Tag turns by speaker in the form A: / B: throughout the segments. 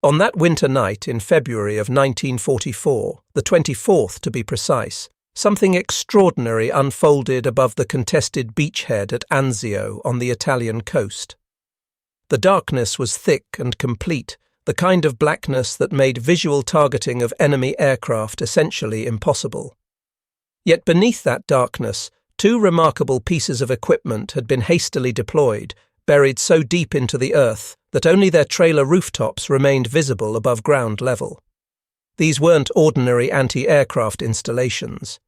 A: On that winter night in February of 1944, the 24th to be precise, something extraordinary unfolded above the contested beachhead at Anzio on the Italian coast. The darkness was thick and complete, the kind of blackness that made visual targeting of enemy aircraft essentially impossible. Yet beneath that darkness, two remarkable pieces of equipment had been hastily deployed, buried so deep into the earth that only their trailer rooftops remained visible above ground level. These weren't ordinary anti-aircraft installations.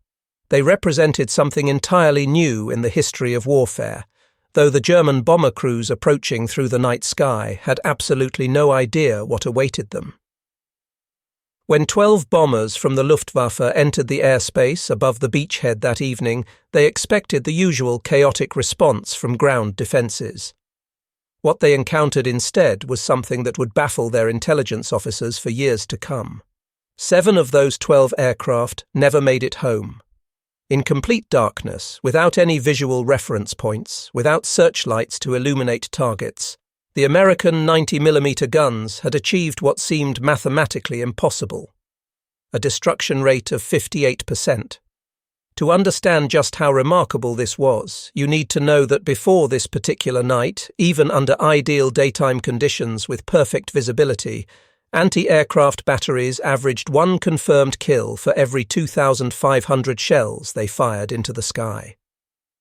A: They represented something entirely new in the history of warfare, though the German bomber crews approaching through the night sky had absolutely no idea what awaited them. When 12 bombers from the Luftwaffe entered the airspace above the beachhead that evening, they expected the usual chaotic response from ground defences. What they encountered instead was something that would baffle their intelligence officers for years to come. 7 of those 12 aircraft never made it home. In complete darkness, without any visual reference points, without searchlights to illuminate targets, the American 90mm guns had achieved what seemed mathematically impossible: a destruction rate of 58%. To understand just how remarkable this was, you need to know that before this particular night, even under ideal daytime conditions with perfect visibility, anti-aircraft batteries averaged 1 confirmed kill for every 2,500 shells they fired into the sky.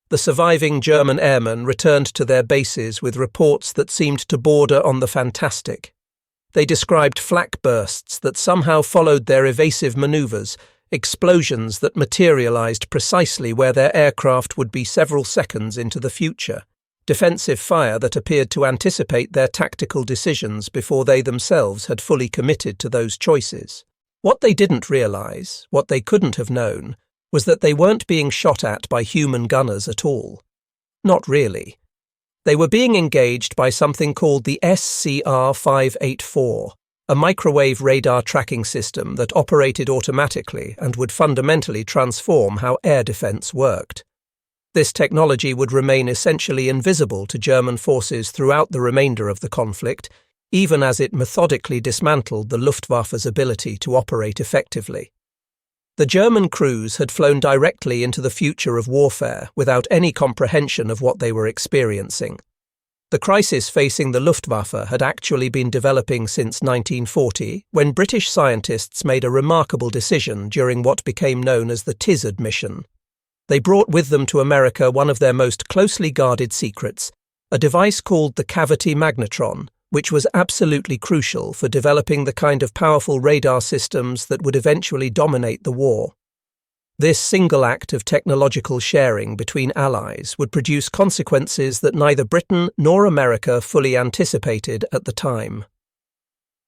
A: The surviving German airmen returned to their bases with reports that seemed to border on the fantastic. They described flak bursts that somehow followed their evasive maneuvers, explosions that materialized precisely where their aircraft would be several seconds into the future, defensive fire that appeared to anticipate their tactical decisions before they themselves had fully committed to those choices. What they didn't realize, what they couldn't have known, was that they weren't being shot at by human gunners at all. Not really. They were being engaged by something called the SCR-584, a microwave radar tracking system that operated automatically and would fundamentally transform how air defense worked. This technology would remain essentially invisible to German forces throughout the remainder of the conflict, even as it methodically dismantled the Luftwaffe's ability to operate effectively. The German crews had flown directly into the future of warfare without any comprehension of what they were experiencing. The crisis facing the Luftwaffe had actually been developing since 1940, when British scientists made a remarkable decision during what became known as the TISAD mission. They brought with them to America one of their most closely guarded secrets, a device called the cavity magnetron, which was absolutely crucial for developing the kind of powerful radar systems that would eventually dominate the war. This single act of technological sharing between allies would produce consequences that neither Britain nor America fully anticipated at the time.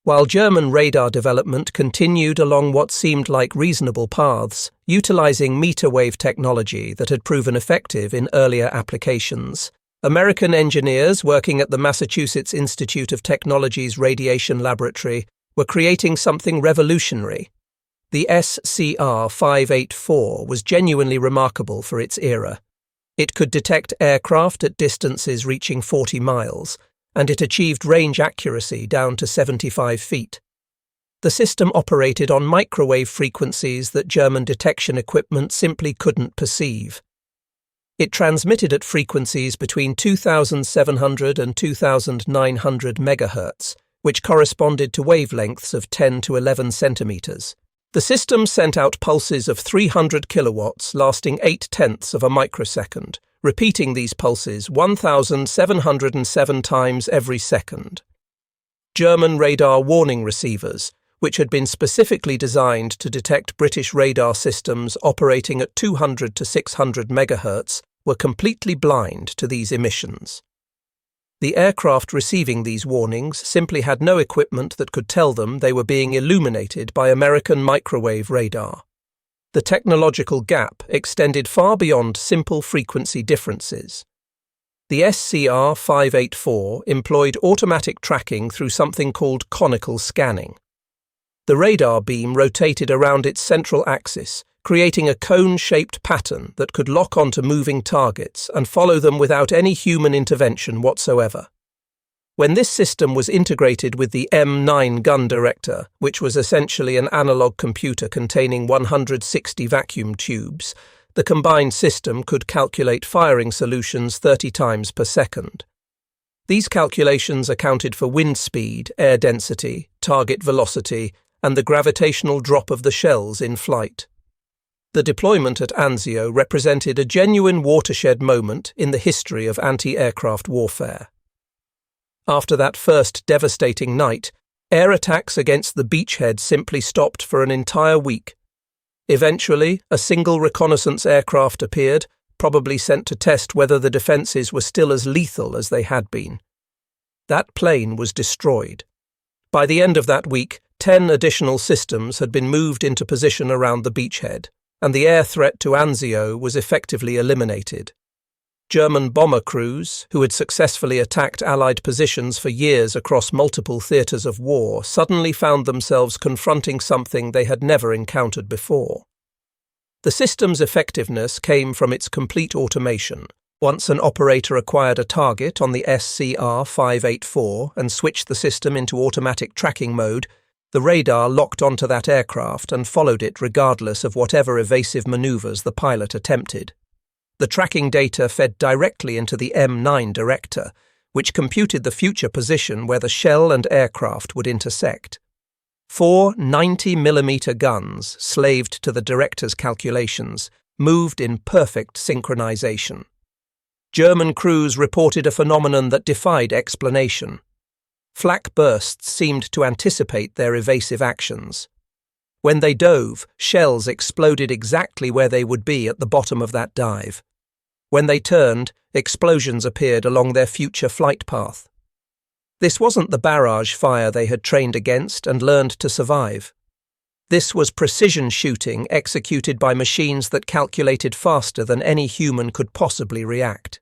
A: While German radar development continued along what seemed like reasonable paths, utilizing meter wave technology that had proven effective in earlier applications, American engineers working at the Massachusetts Institute of Technology's Radiation Laboratory were creating something revolutionary. The SCR-584 was genuinely remarkable for its era. It could detect aircraft at distances reaching 40 miles, and it achieved range accuracy down to 75 feet. The system operated on microwave frequencies that German detection equipment simply couldn't perceive. It transmitted at frequencies between 2,700 and 2,900 megahertz, which corresponded to wavelengths of 10 to 11 centimeters. The system sent out pulses of 300 kilowatts lasting 0.8 of a microsecond, repeating these pulses 1,707 times every second. German radar warning receivers, which had been specifically designed to detect British radar systems operating at 200 to 600 megahertz, were completely blind to these emissions. The aircraft receiving these warnings simply had no equipment that could tell them they were being illuminated by American microwave radar. The technological gap extended far beyond simple frequency differences. The SCR-584 employed automatic tracking through something called conical scanning. The radar beam rotated around its central axis, creating a cone-shaped pattern that could lock onto moving targets and follow them without any human intervention whatsoever. When this system was integrated with the M9 gun director, which was essentially an analog computer containing 160 vacuum tubes, the combined system could calculate firing solutions 30 times per second. These calculations accounted for wind speed, air density, target velocity, and the gravitational drop of the shells in flight. The deployment at Anzio represented a genuine watershed moment in the history of anti-aircraft warfare. After that first devastating night, air attacks against the beachhead simply stopped for an entire week. Eventually, a single reconnaissance aircraft appeared, probably sent to test whether the defences were still as lethal as they had been. That plane was destroyed. By the end of that week, 10 additional systems had been moved into position around the beachhead, and the air threat to Anzio was effectively eliminated. German bomber crews, who had successfully attacked Allied positions for years across multiple theatres of war, suddenly found themselves confronting something they had never encountered before. The system's effectiveness came from its complete automation. Once an operator acquired a target on the SCR-584 and switched the system into automatic tracking mode, the radar locked onto that aircraft and followed it regardless of whatever evasive manoeuvres the pilot attempted. The tracking data fed directly into the M9 director, which computed the future position where the shell and aircraft would intersect. 4 90mm guns, slaved to the director's calculations, moved in perfect synchronization. German crews reported a phenomenon that defied explanation. Flak bursts seemed to anticipate their evasive actions. When they dove, shells exploded exactly where they would be at the bottom of that dive. When they turned, explosions appeared along their future flight path. This wasn't the barrage fire they had trained against and learned to survive. This was precision shooting executed by machines that calculated faster than any human could possibly react.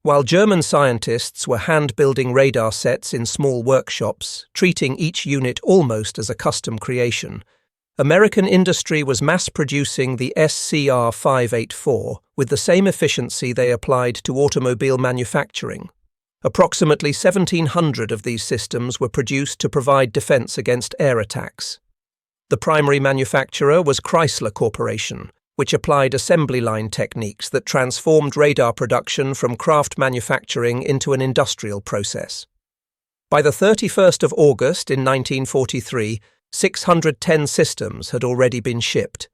A: While German scientists were hand-building radar sets in small workshops, treating each unit almost as a custom creation, American industry was mass-producing the SCR-584 with the same efficiency they applied to automobile manufacturing. Approximately 1,700 of these systems were produced to provide defense against air attacks. The primary manufacturer was Chrysler Corporation, which applied assembly line techniques that transformed radar production from craft manufacturing into an industrial process. By the 31st of August in 1943, 610 systems had already been shipped.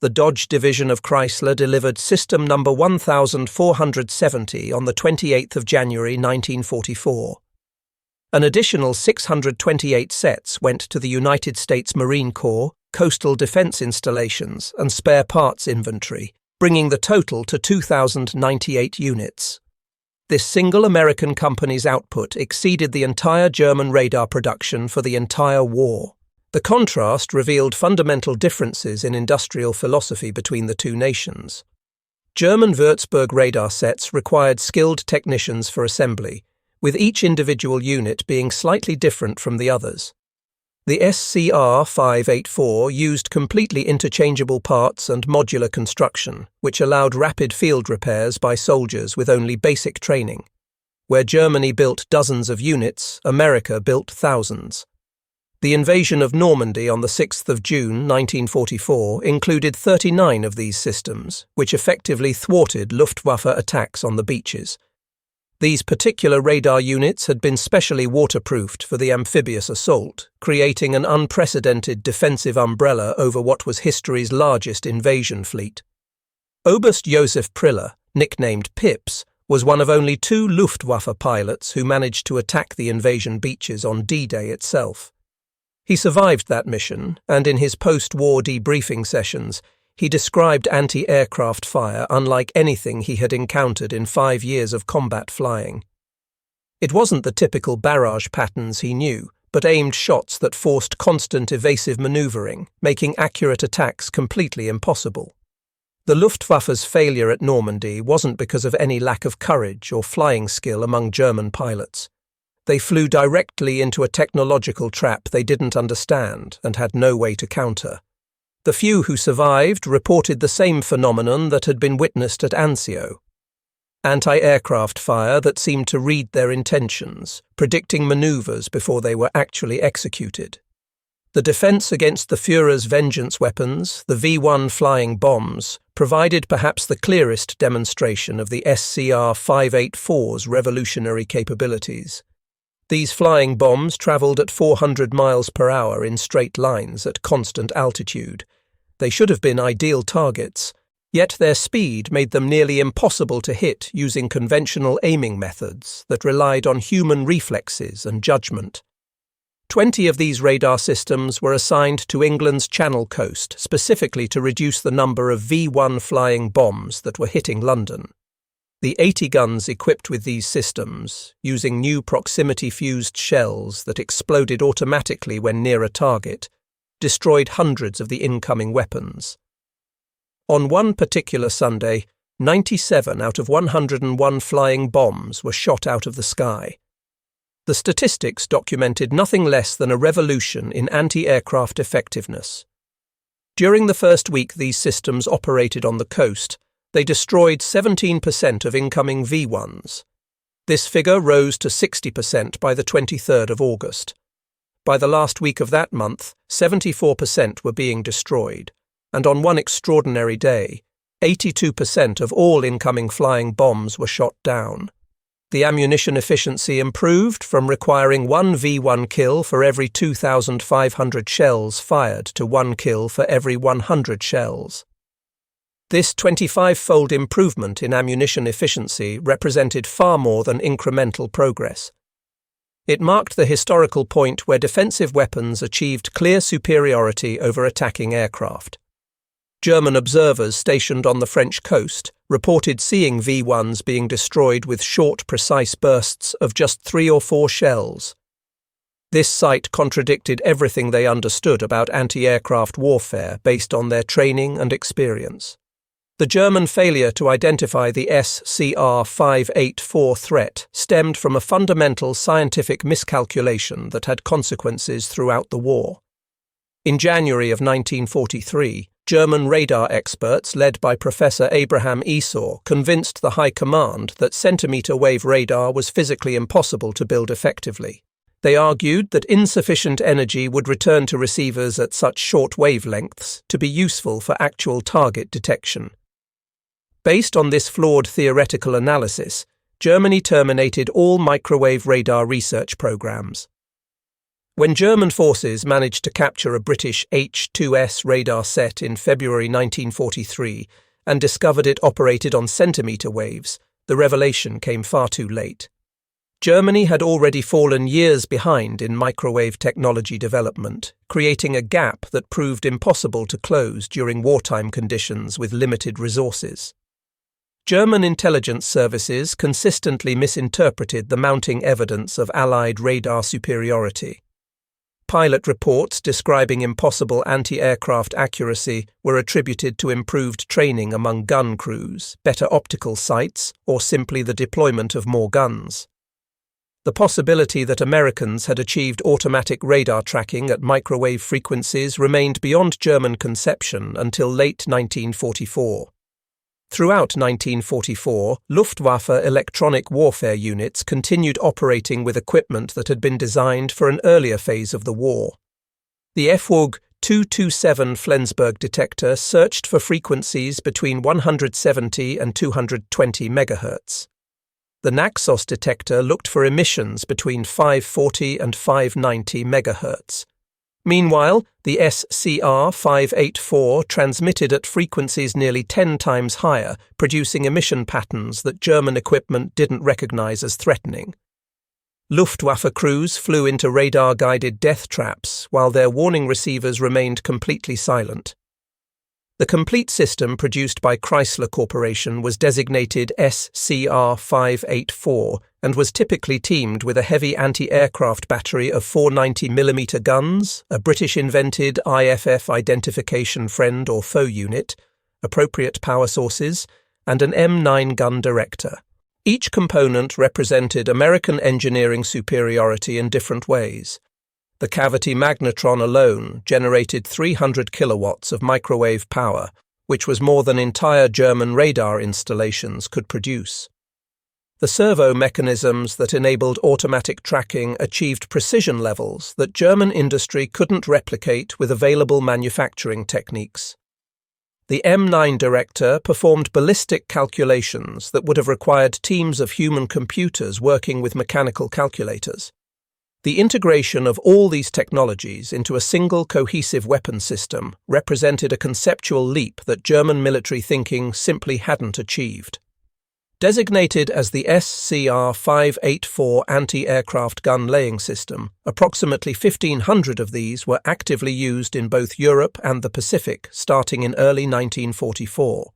A: The Dodge division of Chrysler delivered system number 1470 on the 28th of January 1944. An additional 628 sets went to the United States Marine Corps, coastal defense installations, and spare parts inventory, bringing the total to 2,098 units. This single American company's output exceeded the entire German radar production for the entire war. The contrast revealed fundamental differences in industrial philosophy between the two nations. German Würzburg radar sets required skilled technicians for assembly, with each individual unit being slightly different from the others. The SCR-584 used completely interchangeable parts and modular construction, which allowed rapid field repairs by soldiers with only basic training. Where Germany built dozens of units, America built thousands. The invasion of Normandy on the 6th of June 1944 included 39 of these systems, which effectively thwarted Luftwaffe attacks on the beaches. These particular radar units had been specially waterproofed for the amphibious assault, creating an unprecedented defensive umbrella over what was history's largest invasion fleet. Oberst Josef Priller, nicknamed Pips, was one of only 2 Luftwaffe pilots who managed to attack the invasion beaches on D-Day itself. He survived that mission, and in his post-war debriefing sessions, he described anti-aircraft fire unlike anything he had encountered in 5 years of combat flying. It wasn't the typical barrage patterns he knew, but aimed shots that forced constant evasive maneuvering, making accurate attacks completely impossible. The Luftwaffe's failure at Normandy wasn't because of any lack of courage or flying skill among German pilots. They flew directly into a technological trap they didn't understand and had no way to counter. The few who survived reported the same phenomenon that had been witnessed at Anzio. anti-aircraft fire that seemed to read their intentions, predicting maneuvers before they were actually executed. The defense against the Führer's vengeance weapons, the V-1 flying bombs, provided perhaps the clearest demonstration of the SCR-584's revolutionary capabilities. These flying bombs travelled at 400 miles per hour in straight lines at constant altitude. They should have been ideal targets, yet their speed made them nearly impossible to hit using conventional aiming methods that relied on human reflexes and judgment. 20 of these radar systems were assigned to England's Channel coast specifically to reduce the number of V-1 flying bombs that were hitting London. The 80 guns equipped with these systems, using new proximity-fused shells that exploded automatically when near a target, destroyed hundreds of the incoming weapons. On one particular Sunday, 97 out of 101 flying bombs were shot out of the sky. The statistics documented nothing less than a revolution in anti-aircraft effectiveness. During the first week these systems operated on the coast, they destroyed 17% of incoming V-1s. This figure rose to 60% by the 23rd of August. By the last week of that month, 74% were being destroyed, and on one extraordinary day, 82% of all incoming flying bombs were shot down. The ammunition efficiency improved from requiring one V-1 kill for every 2,500 shells fired to one kill for every 100 shells. This 25-fold improvement in ammunition efficiency represented far more than incremental progress. It marked the historical point where defensive weapons achieved clear superiority over attacking aircraft. German observers stationed on the French coast reported seeing V-1s being destroyed with short, precise bursts of just 3 or 4 shells. This sight contradicted everything they understood about anti-aircraft warfare based on their training and experience. The German failure to identify the SCR-584 threat stemmed from a fundamental scientific miscalculation that had consequences throughout the war. In January of 1943, German radar experts led by Professor Abraham Esau convinced the High Command that centimetre-wave radar was physically impossible to build effectively. They argued that insufficient energy would return to receivers at such short wavelengths to be useful for actual target detection. Based on this flawed theoretical analysis, Germany terminated all microwave radar research programs. When German forces managed to capture a British H-2S radar set in February 1943 and discovered it operated on centimetre waves, the revelation came far too late. Germany had already fallen years behind in microwave technology development, creating a gap that proved impossible to close during wartime conditions with limited resources. German intelligence services consistently misinterpreted the mounting evidence of Allied radar superiority. Pilot reports describing impossible anti-aircraft accuracy were attributed to improved training among gun crews, better optical sights, or simply the deployment of more guns. The possibility that Americans had achieved automatic radar tracking at microwave frequencies remained beyond German conception until late 1944. Throughout 1944, Luftwaffe electronic warfare units continued operating with equipment that had been designed for an earlier phase of the war. The FWUG 227 Flensburg detector searched for frequencies between 170 and 220 MHz. The Naxos detector looked for emissions between 540 and 590 MHz. Meanwhile, the SCR-584 transmitted at frequencies nearly 10 times higher, producing emission patterns that German equipment didn't recognize as threatening. Luftwaffe crews flew into radar-guided death traps, while their warning receivers remained completely silent. The complete system produced by Chrysler Corporation was designated SCR-584 and was typically teamed with a heavy anti-aircraft battery of 490mm guns, a British-invented IFF identification friend or foe unit, appropriate power sources, and an M9 gun director. Each component represented American engineering superiority in different ways. The cavity magnetron alone generated 300 kilowatts of microwave power, which was more than entire German radar installations could produce. The servo mechanisms that enabled automatic tracking achieved precision levels that German industry couldn't replicate with available manufacturing techniques. The M9 director performed ballistic calculations that would have required teams of human computers working with mechanical calculators. The integration of all these technologies into a single cohesive weapon system represented a conceptual leap that German military thinking simply hadn't achieved. Designated as the SCR-584 anti-aircraft gun laying system, approximately 1,500 of these were actively used in both Europe and the Pacific starting in early 1944.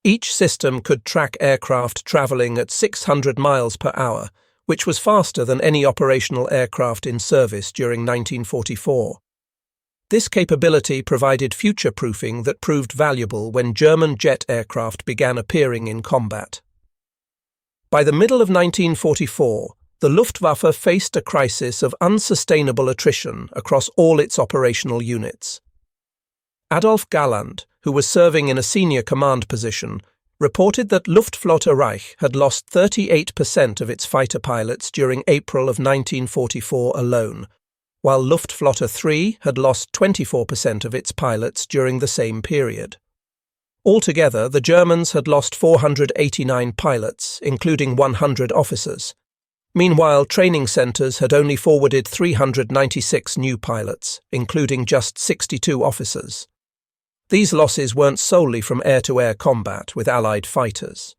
A: Each system could track aircraft traveling at 600 miles per hour, which was faster than any operational aircraft in service during 1944. This capability provided future-proofing that proved valuable when German jet aircraft began appearing in combat. By the middle of 1944, the Luftwaffe faced a crisis of unsustainable attrition across all its operational units. Adolf Galland, who was serving in a senior command position, reported that Luftflotte Reich had lost 38% of its fighter pilots during April of 1944 alone, while Luftflotte 3 had lost 24% of its pilots during the same period. Altogether, the Germans had lost 489 pilots, including 100 officers. Meanwhile, training centres had only forwarded 396 new pilots, including just 62 officers. These losses weren't solely from air-to-air combat with Allied fighters.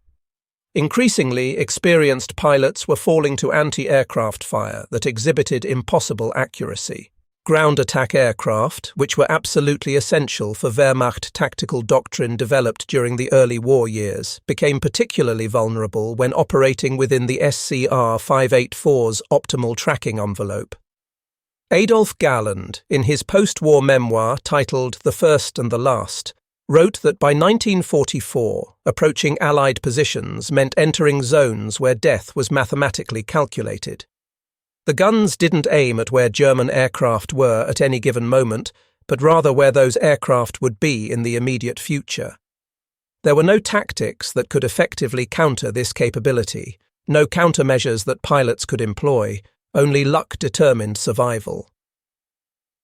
A: Increasingly, experienced pilots were falling to anti-aircraft fire that exhibited impossible accuracy. Ground attack aircraft, which were absolutely essential for Wehrmacht tactical doctrine developed during the early war years, became particularly vulnerable when operating within the SCR-584's optimal tracking envelope. Adolf Galland, in his post-war memoir titled The First and the Last, wrote that by 1944, approaching Allied positions meant entering zones where death was mathematically calculated. The guns didn't aim at where German aircraft were at any given moment, but rather where those aircraft would be in the immediate future. There were no tactics that could effectively counter this capability, no countermeasures that pilots could employ, only luck-determined survival.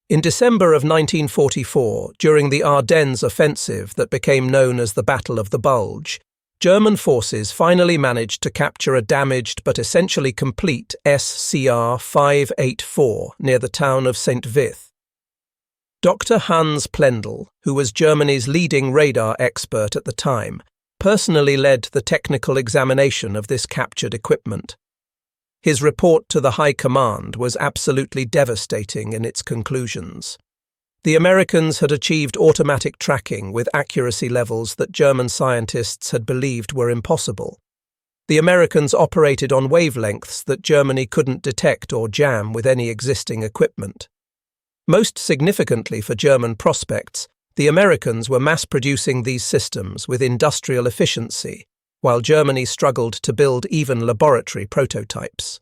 A: In December of 1944, during the Ardennes offensive that became known as the Battle of the Bulge, German forces finally managed to capture a damaged but essentially complete SCR-584 near the town of St. Vith. Dr. Hans Plendl, who was Germany's leading radar expert at the time, personally led the technical examination of this captured equipment. His report to the High Command was absolutely devastating in its conclusions. The Americans had achieved automatic tracking with accuracy levels that German scientists had believed were impossible. The Americans operated on wavelengths that Germany couldn't detect or jam with any existing equipment. Most significantly for German prospects, the Americans were mass-producing these systems with industrial efficiency, while Germany struggled to build even laboratory prototypes.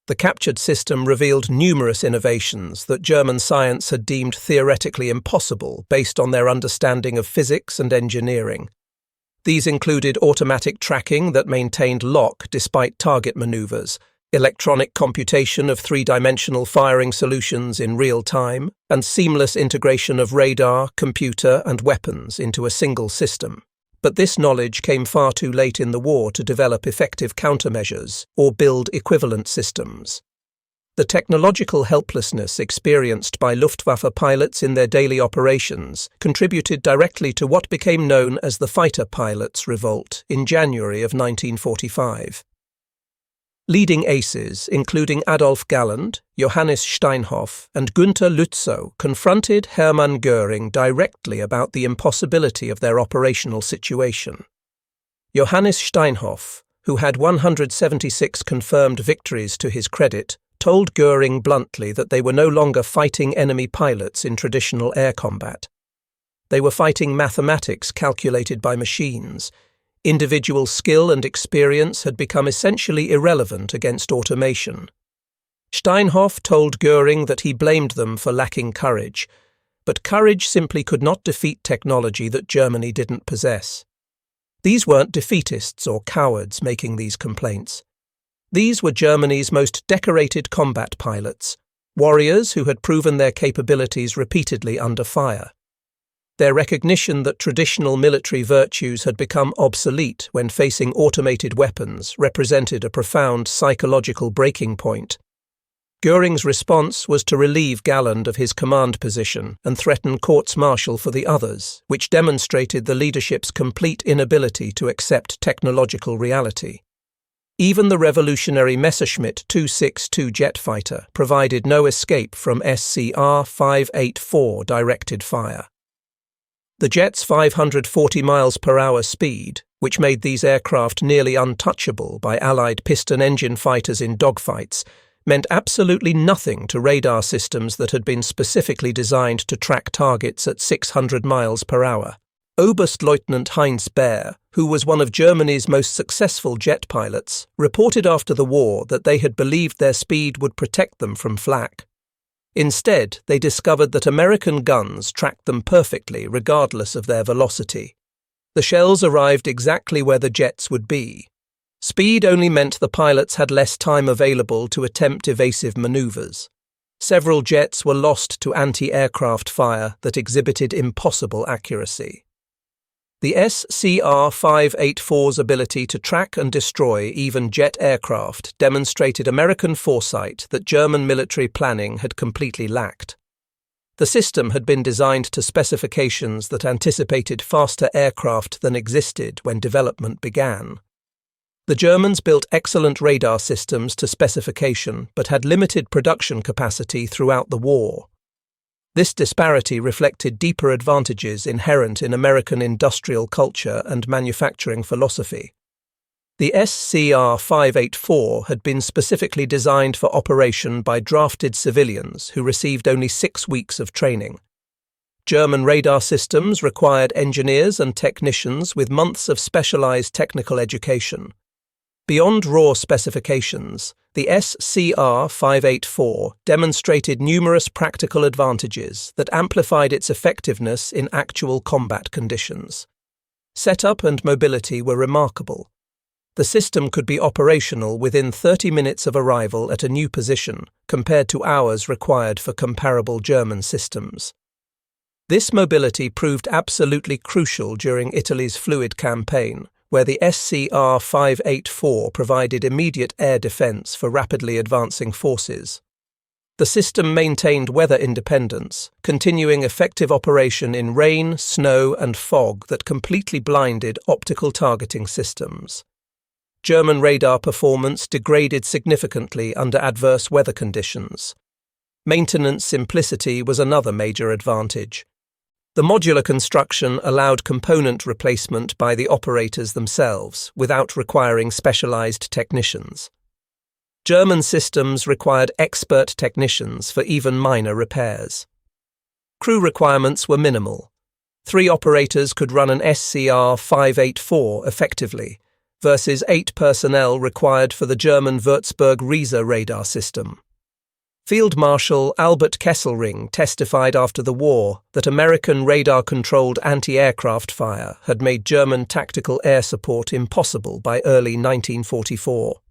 A: The captured system revealed numerous innovations that German science had deemed theoretically impossible based on their understanding of physics and engineering. These included automatic tracking that maintained lock despite target maneuvers, electronic computation of three-dimensional firing solutions in real time, and seamless integration of radar, computer, and weapons into a single system. But this knowledge came far too late in the war to develop effective countermeasures or build equivalent systems. The technological helplessness experienced by Luftwaffe pilots in their daily operations contributed directly to what became known as the Fighter Pilots' Revolt in January of 1945. Leading aces, including Adolf Galland, Johannes Steinhoff, and Günther Lützow, confronted Hermann Göring directly about the impossibility of their operational situation. Johannes Steinhoff, who had 176 confirmed victories to his credit, told Göring bluntly that they were no longer fighting enemy pilots in traditional air combat. They were fighting mathematics calculated by machines. Individual skill and experience had become essentially irrelevant against automation. Steinhoff told Göring that he blamed them for lacking courage, but courage simply could not defeat technology that Germany didn't possess. These weren't defeatists or cowards making these complaints. These were Germany's most decorated combat pilots, warriors who had proven their capabilities repeatedly under fire. Their recognition that traditional military virtues had become obsolete when facing automated weapons represented a profound psychological breaking point. Göring's response was to relieve Galland of his command position and threaten courts-martial for the others, which demonstrated the leadership's complete inability to accept technological reality. Even the revolutionary Messerschmitt 262 jet fighter provided no escape from SCR 584 directed fire. The jet's 540 miles per hour speed, which made these aircraft nearly untouchable by Allied piston engine fighters in dogfights, meant absolutely nothing to radar systems that had been specifically designed to track targets at 600 miles per hour. Oberstleutnant Heinz Baer, who was one of Germany's most successful jet pilots, reported after the war that they had believed their speed would protect them from flak. Instead, they discovered that American guns tracked them perfectly regardless of their velocity. The shells arrived exactly where the jets would be. Speed only meant the pilots had less time available to attempt evasive maneuvers. Several jets were lost to anti-aircraft fire that exhibited impossible accuracy. The SCR-584's ability to track and destroy even jet aircraft demonstrated American foresight that German military planning had completely lacked. The system had been designed to specifications that anticipated faster aircraft than existed when development began. The Germans built excellent radar systems to specification but had limited production capacity throughout the war. This disparity reflected deeper advantages inherent in American industrial culture and manufacturing philosophy. The SCR-584 had been specifically designed for operation by drafted civilians who received only 6 weeks of training. German radar systems required engineers and technicians with months of specialized technical education. Beyond raw specifications, the SCR-584 demonstrated numerous practical advantages that amplified its effectiveness in actual combat conditions. Setup and mobility were remarkable. The system could be operational within 30 minutes of arrival at a new position, compared to hours required for comparable German systems. This mobility proved absolutely crucial during Italy's fluid campaign, where the SCR-584 provided immediate air defense for rapidly advancing forces. The system maintained weather independence, continuing effective operation in rain, snow, and fog that completely blinded optical targeting systems. German radar performance degraded significantly under adverse weather conditions. Maintenance simplicity was another major advantage. The modular construction allowed component replacement by the operators themselves, without requiring specialized technicians. German systems required expert technicians for even minor repairs. Crew requirements were minimal. 3 operators could run an SCR-584 effectively, versus 8 personnel required for the German Würzburg-Riesa radar system. Field Marshal Albert Kesselring testified after the war that American radar-controlled anti-aircraft fire had made German tactical air support impossible by early 1944.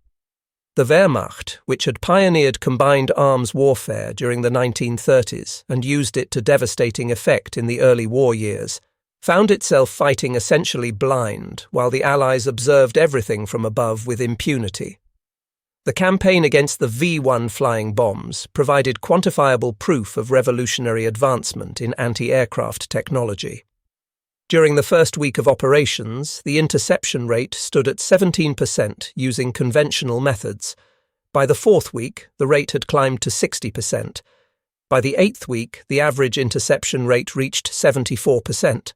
A: The Wehrmacht, which had pioneered combined arms warfare during the 1930s and used it to devastating effect in the early war years, found itself fighting essentially blind while the Allies observed everything from above with impunity. The campaign against the V-1 flying bombs provided quantifiable proof of revolutionary advancement in anti-aircraft technology. During the first week of operations, the interception rate stood at 17% using conventional methods. By the 4th week, the rate had climbed to 60%. By the 8th week, the average interception rate reached 74%.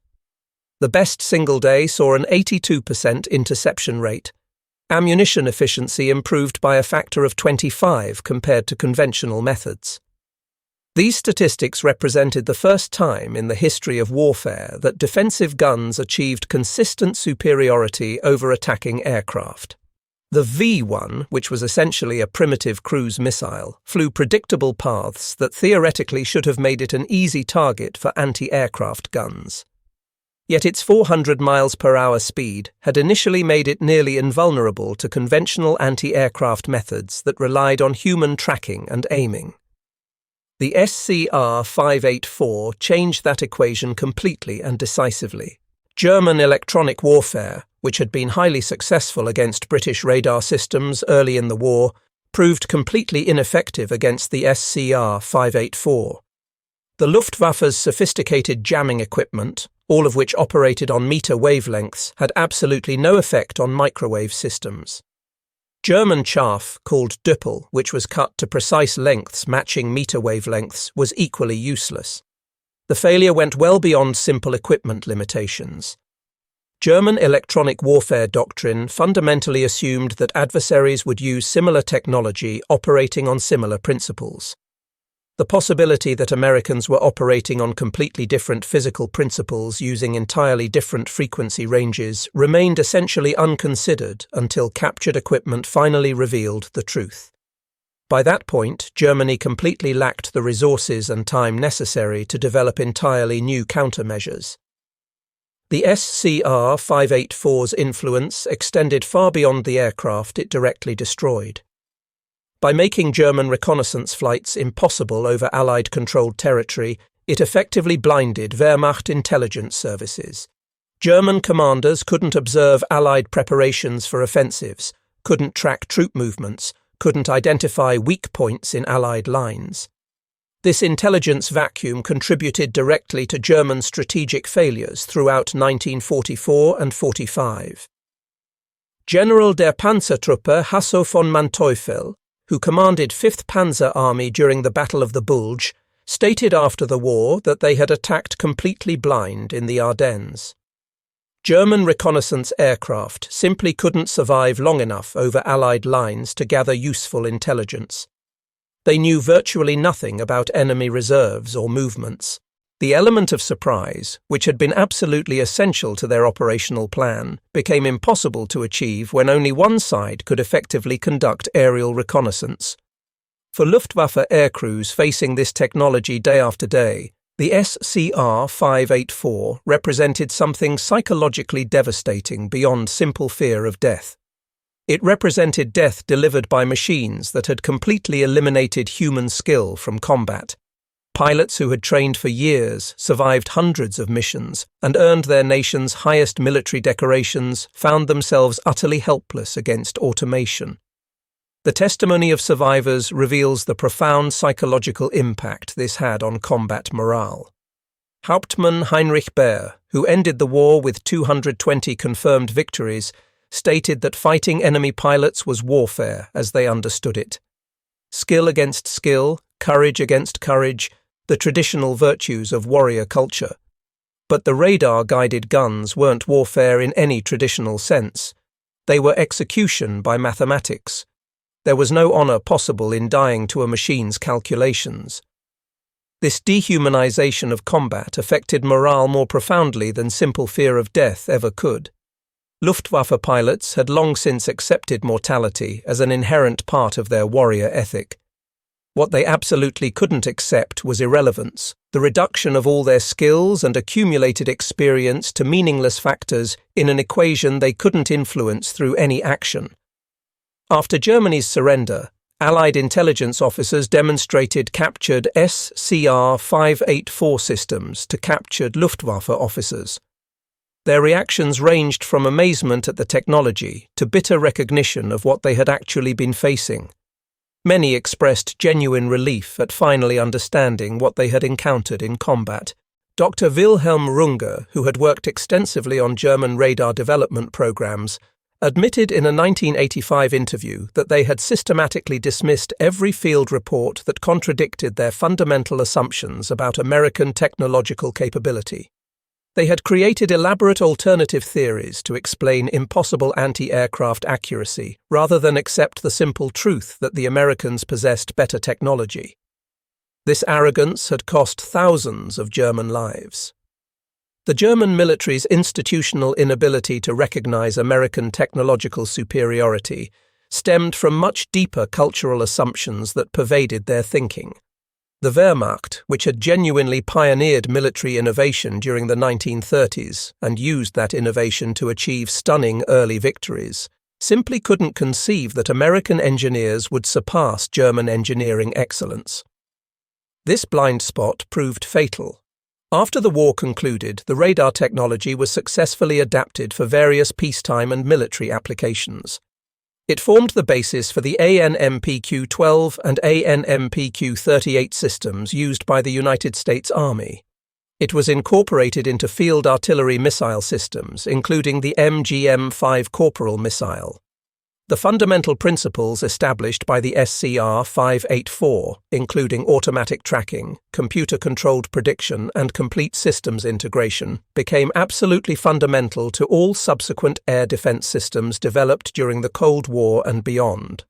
A: The best single day saw an 82% interception rate. Ammunition efficiency improved by a factor of 25 compared to conventional methods. These statistics represented the first time in the history of warfare that defensive guns achieved consistent superiority over attacking aircraft. The V-1, which was essentially a primitive cruise missile, flew predictable paths that theoretically should have made it an easy target for anti-aircraft guns. Yet its 400 miles per hour speed had initially made it nearly invulnerable to conventional anti-aircraft methods that relied on human tracking and aiming. The SCR-584 changed that equation completely and decisively. German electronic warfare, which had been highly successful against British radar systems early in the war, proved completely ineffective against the SCR-584. The Luftwaffe's sophisticated jamming equipment, all of which operated on meter wavelengths, had absolutely no effect on microwave systems. German chaff, called Düppel, which was cut to precise lengths matching meter wavelengths, was equally useless. The failure went well beyond simple equipment limitations. German electronic warfare doctrine fundamentally assumed that adversaries would use similar technology operating on similar principles. The possibility that Americans were operating on completely different physical principles using entirely different frequency ranges remained essentially unconsidered until captured equipment finally revealed the truth. By that point, Germany completely lacked the resources and time necessary to develop entirely new countermeasures. The SCR-584's influence extended far beyond the aircraft it directly destroyed. By making German reconnaissance flights impossible over Allied-controlled territory, it effectively blinded Wehrmacht intelligence services. German commanders couldn't observe Allied preparations for offensives, couldn't track troop movements, couldn't identify weak points in Allied lines. This intelligence vacuum contributed directly to German strategic failures throughout 1944 and 45. General der Panzertruppe Hasso von Manteuffel, who commanded 5th Panzer Army during the Battle of the Bulge, stated after the war that they had attacked completely blind in the Ardennes. German reconnaissance aircraft simply couldn't survive long enough over Allied lines to gather useful intelligence. They knew virtually nothing about enemy reserves or movements. The element of surprise, which had been absolutely essential to their operational plan, became impossible to achieve when only one side could effectively conduct aerial reconnaissance. For Luftwaffe aircrews facing this technology day after day, the SCR-584 represented something psychologically devastating beyond simple fear of death. It represented death delivered by machines that had completely eliminated human skill from combat. Pilots who had trained for years, survived hundreds of missions, and earned their nation's highest military decorations found themselves utterly helpless against automation. The testimony of survivors reveals the profound psychological impact this had on combat morale. Hauptmann Heinrich Baer, who ended the war with 220 confirmed victories, stated that fighting enemy pilots was warfare as they understood it. Skill against skill, courage against courage, the traditional virtues of warrior culture. But the radar-guided guns weren't warfare in any traditional sense. They were execution by mathematics. There was no honor possible in dying to a machine's calculations. This dehumanization of combat affected morale more profoundly than simple fear of death ever could. Luftwaffe pilots had long since accepted mortality as an inherent part of their warrior ethic. What they absolutely couldn't accept was irrelevance, the reduction of all their skills and accumulated experience to meaningless factors in an equation they couldn't influence through any action. After Germany's surrender, Allied intelligence officers demonstrated captured SCR-584 systems to captured Luftwaffe officers. Their reactions ranged from amazement at the technology to bitter recognition of what they had actually been facing. Many expressed genuine relief at finally understanding what they had encountered in combat. Dr. Wilhelm Runge, who had worked extensively on German radar development programs, admitted in a 1985 interview that they had systematically dismissed every field report that contradicted their fundamental assumptions about American technological capability. They had created elaborate alternative theories to explain impossible anti-aircraft accuracy, rather than accept the simple truth that the Americans possessed better technology. This arrogance had cost thousands of German lives. The German military's institutional inability to recognize American technological superiority stemmed from much deeper cultural assumptions that pervaded their thinking. The Wehrmacht, which had genuinely pioneered military innovation during the 1930s and used that innovation to achieve stunning early victories, simply couldn't conceive that American engineers would surpass German engineering excellence. This blind spot proved fatal. After the war concluded, the radar technology was successfully adapted for various peacetime and military applications. It formed the basis for the ANMPQ-12 and ANMPQ-38 systems used by the United States Army. It was incorporated into field artillery missile systems, including the MGM-5 Corporal missile. The fundamental principles established by the SCR-584, including automatic tracking, computer-controlled prediction, and complete systems integration, became absolutely fundamental to all subsequent air defense systems developed during the Cold War and beyond.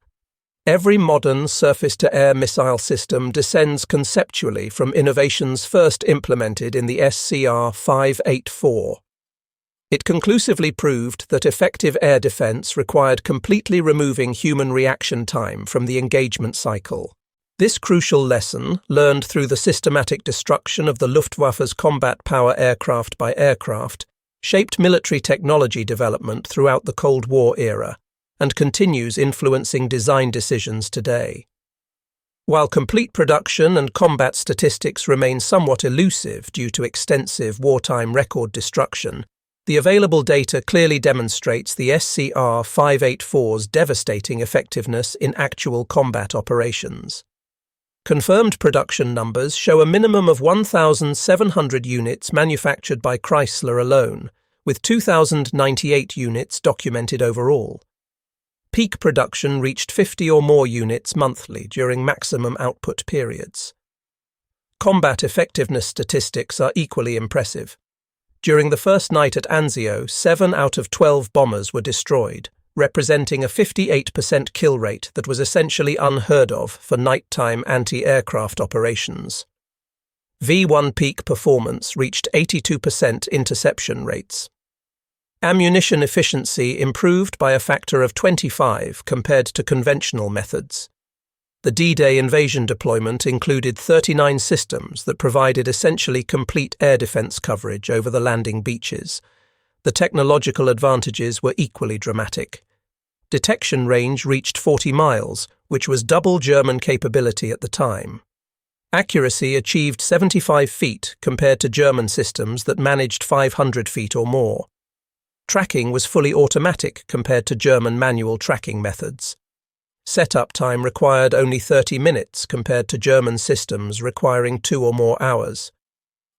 A: Every modern surface-to-air missile system descends conceptually from innovations first implemented in the SCR-584. It conclusively proved that effective air defense required completely removing human reaction time from the engagement cycle. This crucial lesson, learned through the systematic destruction of the Luftwaffe's combat power aircraft by aircraft, shaped military technology development throughout the Cold War era and continues influencing design decisions today. While complete production and combat statistics remain somewhat elusive due to extensive wartime record destruction, the available data clearly demonstrates the SCR-584's devastating effectiveness in actual combat operations. Confirmed production numbers show a minimum of 1,700 units manufactured by Chrysler alone, with 2,098 units documented overall. Peak production reached 50 or more units monthly during maximum output periods. Combat effectiveness statistics are equally impressive. During the first night at Anzio, 7 out of 12 bombers were destroyed, representing a 58% kill rate that was essentially unheard of for nighttime anti-aircraft operations. V-1 peak performance reached 82% interception rates. Ammunition efficiency improved by a factor of 25 compared to conventional methods. The D-Day invasion deployment included 39 systems that provided essentially complete air defense coverage over the landing beaches. The technological advantages were equally dramatic. Detection range reached 40 miles, which was double German capability at the time. Accuracy achieved 75 feet compared to German systems that managed 500 feet or more. Tracking was fully automatic compared to German manual tracking methods. Setup time required only 30 minutes compared to German systems requiring 2 or more hours.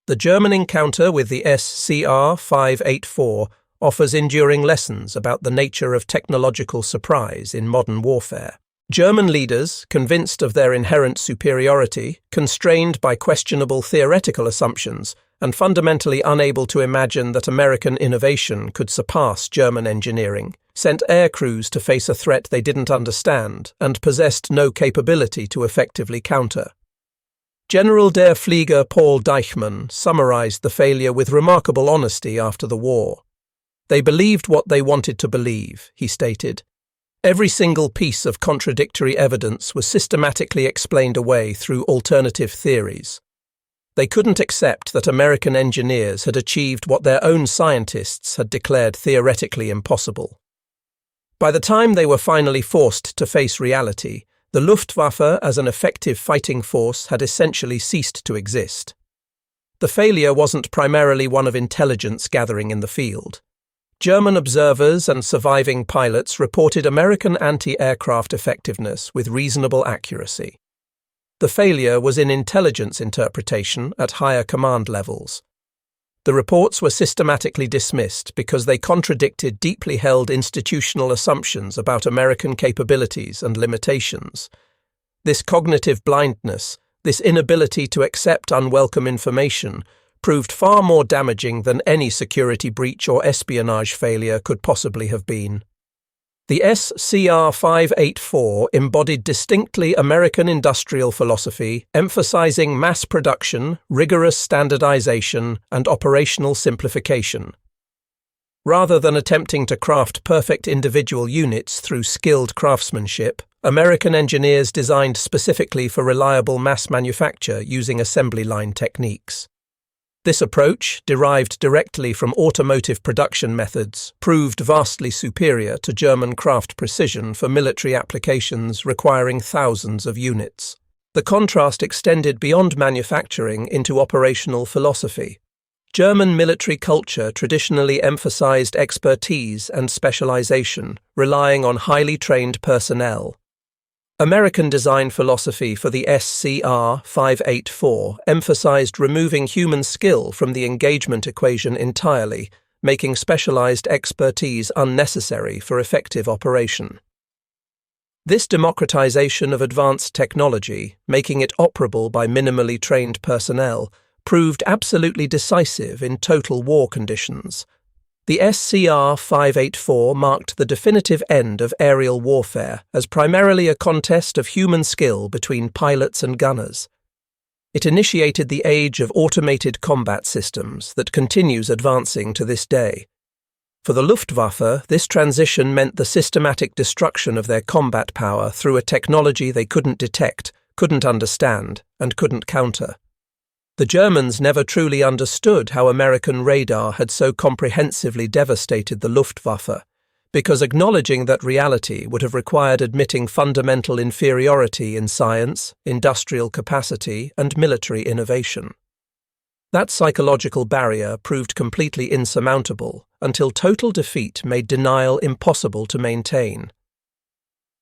A: The German encounter with the SCR-584 offers enduring lessons about the nature of technological surprise in modern warfare. German leaders, convinced of their inherent superiority, constrained by questionable theoretical assumptions, and fundamentally unable to imagine that American innovation could surpass German engineering, sent air crews to face a threat they didn't understand and possessed no capability to effectively counter. General der Flieger Paul Deichmann summarized the failure with remarkable honesty after the war. They believed what they wanted to believe, he stated. Every single piece of contradictory evidence was systematically explained away through alternative theories. They couldn't accept that American engineers had achieved what their own scientists had declared theoretically impossible. By the time they were finally forced to face reality, the Luftwaffe as an effective fighting force had essentially ceased to exist. The failure wasn't primarily one of intelligence gathering in the field. German observers and surviving pilots reported American anti-aircraft effectiveness with reasonable accuracy. The failure was in intelligence interpretation at higher command levels. The reports were systematically dismissed because they contradicted deeply held institutional assumptions about American capabilities and limitations. This cognitive blindness, this inability to accept unwelcome information, proved far more damaging than any security breach or espionage failure could possibly have been. The SCR-584 embodied distinctly American industrial philosophy, emphasizing mass production, rigorous standardization, and operational simplification. Rather than attempting to craft perfect individual units through skilled craftsmanship, American engineers designed specifically for reliable mass manufacture using assembly line techniques. This approach, derived directly from automotive production methods, proved vastly superior to German craft precision for military applications requiring thousands of units. The contrast extended beyond manufacturing into operational philosophy. German military culture traditionally emphasized expertise and specialization, relying on highly trained personnel. American design philosophy for the SCR 584 emphasized removing human skill from the engagement equation entirely, making specialized expertise unnecessary for effective operation. This democratization of advanced technology, making it operable by minimally trained personnel, proved absolutely decisive in total war conditions. The SCR 584 marked the definitive end of aerial warfare as primarily a contest of human skill between pilots and gunners. It initiated the age of automated combat systems that continues advancing to this day. For the Luftwaffe, this transition meant the systematic destruction of their combat power through a technology they couldn't detect, couldn't understand, and couldn't counter. The Germans never truly understood how American radar had so comprehensively devastated the Luftwaffe, because acknowledging that reality would have required admitting fundamental inferiority in science, industrial capacity, and military innovation. That psychological barrier proved completely insurmountable until total defeat made denial impossible to maintain.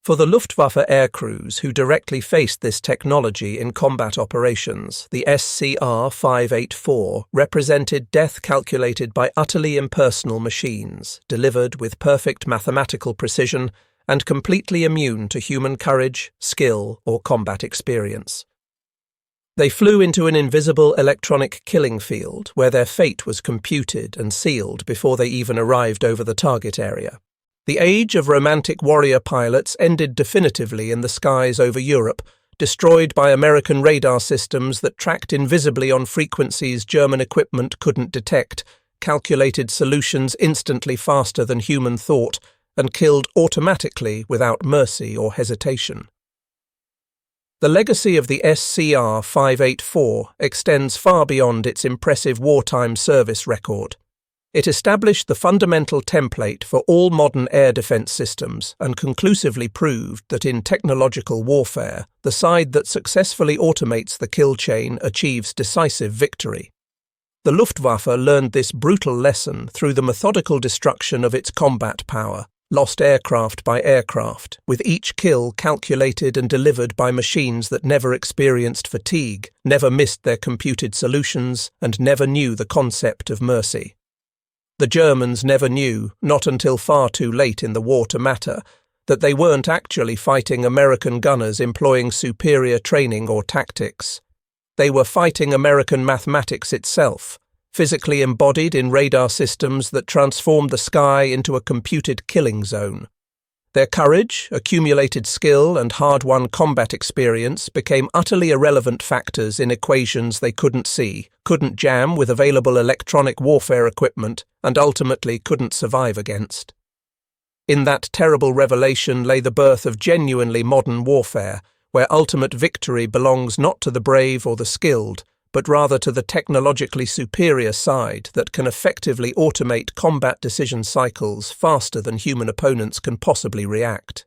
A: For the Luftwaffe aircrews who directly faced this technology in combat operations, the SCR 584 represented death calculated by utterly impersonal machines, delivered with perfect mathematical precision and completely immune to human courage, skill, or combat experience. They flew into an invisible electronic killing field where their fate was computed and sealed before they even arrived over the target area. The age of romantic warrior pilots ended definitively in the skies over Europe, destroyed by American radar systems that tracked invisibly on frequencies German equipment couldn't detect, calculated solutions instantly faster than human thought, and killed automatically without mercy or hesitation. The legacy of the SCR 584 extends far beyond its impressive wartime service record. It established the fundamental template for all modern air defense systems and conclusively proved that in technological warfare, the side that successfully automates the kill chain achieves decisive victory. The Luftwaffe learned this brutal lesson through the methodical destruction of its combat power, lost aircraft by aircraft, with each kill calculated and delivered by machines that never experienced fatigue, never missed their computed solutions, and never knew the concept of mercy. The Germans never knew, not until far too late in the war to matter, that they weren't actually fighting American gunners employing superior training or tactics. They were fighting American mathematics itself, physically embodied in radar systems that transformed the sky into a computed killing zone. Their courage, accumulated skill, and hard-won combat experience became utterly irrelevant factors in equations they couldn't see, couldn't jam with available electronic warfare equipment, and ultimately couldn't survive against. In that terrible revelation lay the birth of genuinely modern warfare, where ultimate victory belongs not to the brave or the skilled, but rather to the technologically superior side that can effectively automate combat decision cycles faster than human opponents can possibly react.